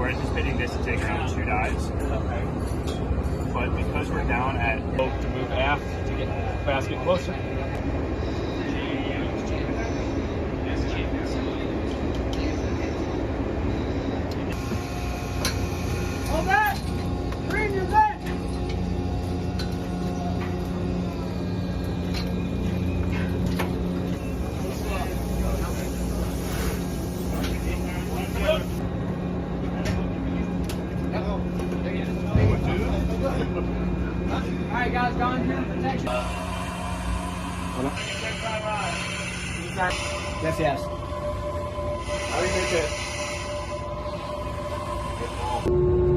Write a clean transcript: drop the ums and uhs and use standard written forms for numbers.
we're anticipating this to take around 2 dives. But because we're down at to move aft to get the basket closer. Hold that! Bring your back! Alright guys, go in here and protection. Yes, yes. How do you make it?